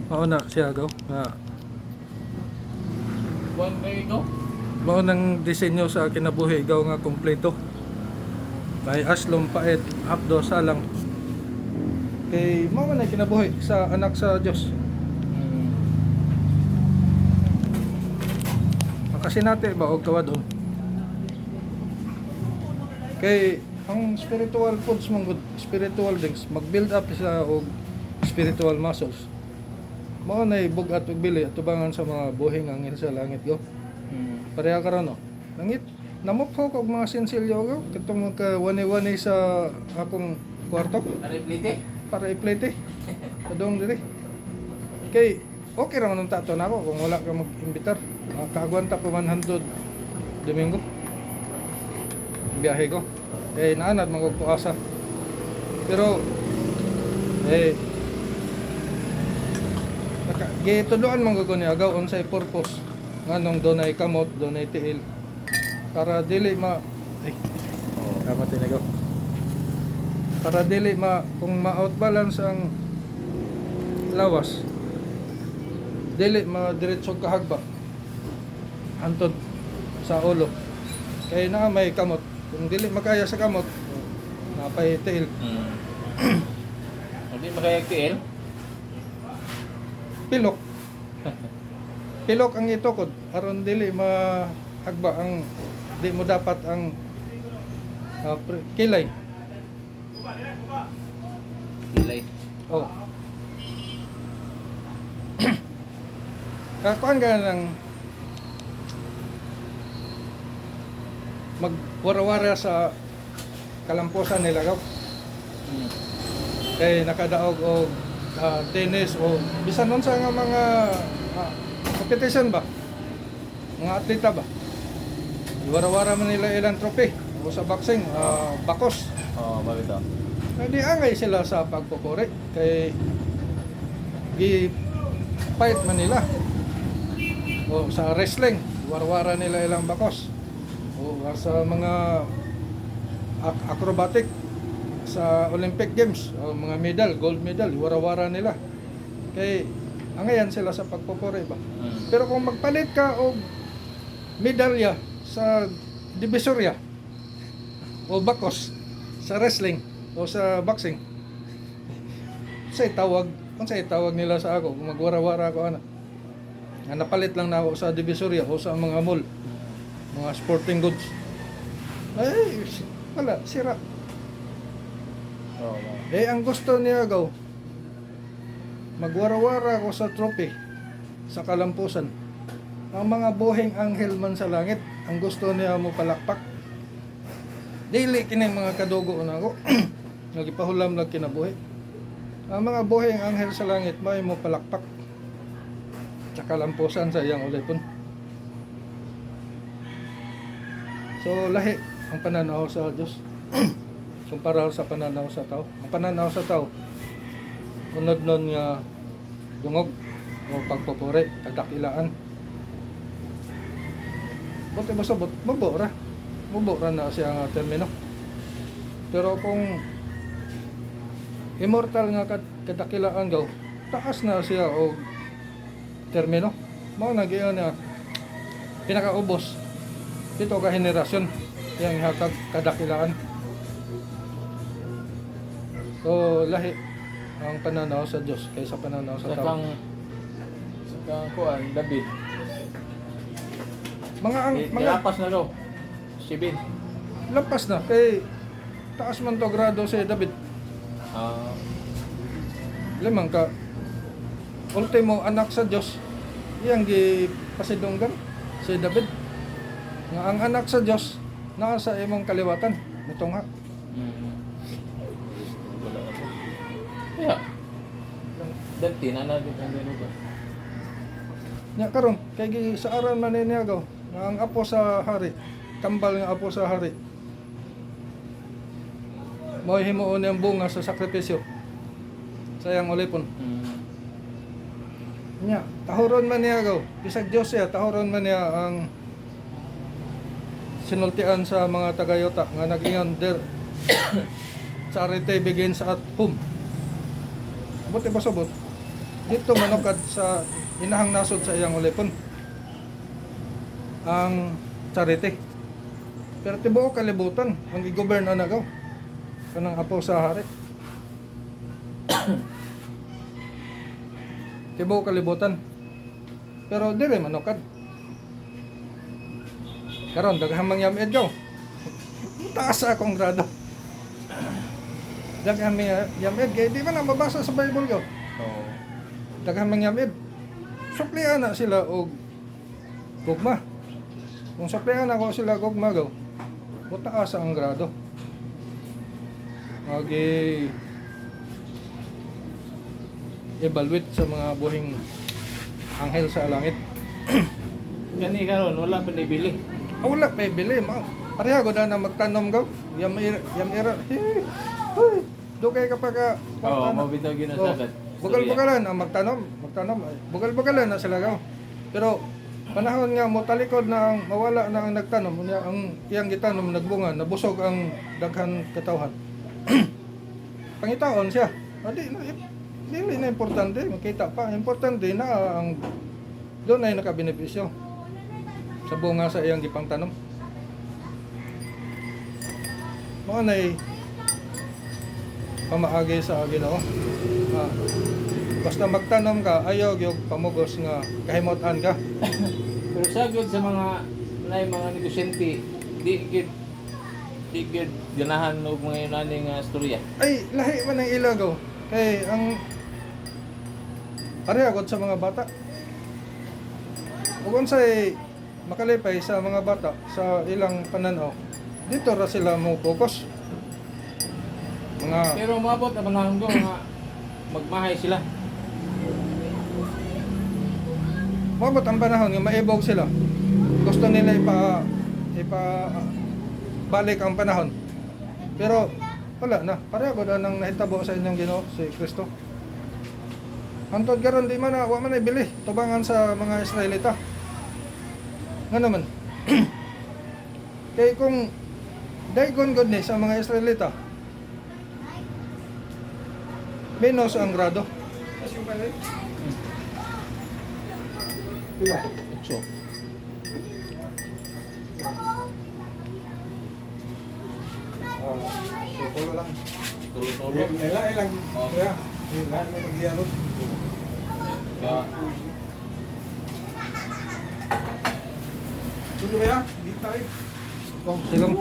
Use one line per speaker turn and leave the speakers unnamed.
Mao na siya gaw.
Buwan kayo ito?
Mao nang disenyo sa kinabuhi gaw nga kompleto. Kay aslom paet hapdo salang. Kay mao man ay kinabuhi sa anak sa Dios. Makasinati ba og kawadon. Kay ang spiritual foods mong spiritual drinks mag-build up sa og spiritual muscles. Mao nay bugat ug bili atubangan sa mga buhing anghel sa langit go. Pareha karon no. Langit namukho kog mga sensilyo go kitong magka wani-wani sa akong kwarto
Nariplite?
para i-plate. Padong diri. Kay okay ra man ang tato nako kung wala ka mag-imbitar. Kaagwanta pa 100 Domingo. Biyahe ko. Naanad magpuasa. Pero gituduan man ko ni agaw unsay purpose nganong dunay kamot, dunay tiil para dili tama tinago. Para dili kung ma-outbalance ang lawas. Dili diretso kahagba. Antod sa ulo. Kay na may kamot. Kung dili makaya sa kamot, napay tiil.
Hindi makaya tiil?
Pilok. Pilok ang itukod aron dili mahagba ang di mo dapat ang kilay.
Kilay.
Oh. Kakuan ka ng magwara-wara sa kalamposan nila gaw. Kay nakadaog og tennis o bisan nun sa nga mga competition ba, mga atleta ba, wara-wara man nila ilang trophy o sa boxing, bakos.
Bakit ito?
Hindi angay sila sa pagpupuri kay fight man nila o sa wrestling, wara-wara nila ilang bakos o sa mga acrobatic sa Olympic Games, mga medal, gold medal, wara-wara nila. Kay angayan sila sa pagpupuri ba. Pero kung magpalit ka og medalya sa divisorya o bakos sa wrestling o sa boxing, unsay tawag nila sa ako kung magwara-wara ako ana. Nga napalit lang na ako sa divisorya o sa mga mall, mga sporting goods. Ay, wala, sira. Ang gusto niya gaw magwara-wara ko sa trophy sa kalampusan. Ang mga buhing anghel man sa langit, ang gusto niya mo palakpak. Dili kini mga kadugo na ako. Nagipahulam lang kinabuhi. Ang mga buhing anghel sa langit may mo palakpak sa kalampusan sa iyang ulipon. So lahi ang pananaw sa Diyos. Kumpara sa pananaw sa tao. Ang pananaw sa tao, unod nun nga dungog o pagpupuri, kadakilaan. Buti ba sabot, mabora na siya nga termino. Pero kung immortal nga kadakilaan gaw, taas na siya o termino. Mao na giyon na pinakaubos dito ka henerasyon yang hatag kadakilaan. So lahi ang pananaw sa Diyos kaysa pananaw sa tao.
Sa kuan David.
Mga
lapas na daw. Sibin.
Lapas na kay taas man to grado si David. Limang ka ultimo anak sa Diyos iyang gipasidunggan si David. Nga ang anak sa Diyos naa sa imong kaliwatan mutungha.
Yeah. Dati na din ang ba?
Nya karon kay sa aran man niya gaw nga ang apo sa hari, kambal nga apo sa hari. Mao himuon niyang bunga sa sakripisyo. Sayang ulipon. Nya tahoron man niya gaw, bisag Dios siya tahoron man niya ang sinultian sa mga tagayota nga nagingon der charity begins at home. Buti ba sabot? dito manukad sa inahang nasod sa iyang ulipon ang charity. Pero tibuok kalibutan ang i-govern na nagaw kanang apo sa hari. Tibuok kalibutan. Pero dire manukad. Karon daghang mangyamid gaw. Taas sa akong grado. Daghang mangyamid kay di man na mabasa sa Bible gaw.
Oo.
Daghang mangyamid. Suplian na sila og gugma. Kung suplian ako sila gugma gaw, mutaas ang grado. Magi evaluate sa mga buhing anghel sa langit.
Gani karon wala pa nibili.
Wala pa bili mo. Pareha ko na magtanom gaw. Yam ira. Dugay kapag
Oo, mabitaw ginasagat.
Bugal-bugalan ang magtanom. Bugal-bugalan na sila gaw. Pero panahon nga mo talikod na ang mawala na ang nagtanom, ang iyang gitanom nagbunga, nabusog ang daghan katawhan. Pangitaon siya. Dili na importante, makita pa. Importante na ang doon ay nakabenepisyo sa bunga sa iyang gipang tanom. Mga na'y pamaagi sa Ginoo. Basta magtanom ka, ayaw yung pamugos nga kahimutan ka.
Pero sagod sa mga mga negosyante, di gid ganahan og mga yunani nga istorya.
Ay, lahi man ang ilagaw. Kay ang pareha gud sa mga bata. Ug unsay makalipay sa mga bata sa ilang pananaw, dito ra sila mo focus. Mga
Pero maabot na panahon ko nga magmahay sila.
mabot ang panahon nga maibog sila. Gusto nila ipa balik ang panahon. Pero wala na. Pareha gud nang nahitabo sa inyong Ginoo si Kristo. Hantod karon di man na wa man ibili tubangan sa mga Israelita. Nga naman. Kay kung daygon gud ni sa mga Israelita, menos ang grado.
So,
Tulo lang.
tulo-tulo.
Ilang.
Oh.
Kaya, ilan mo pag-dialog.
Kaya,
Tulo ya? Di tayo. Oh, silong.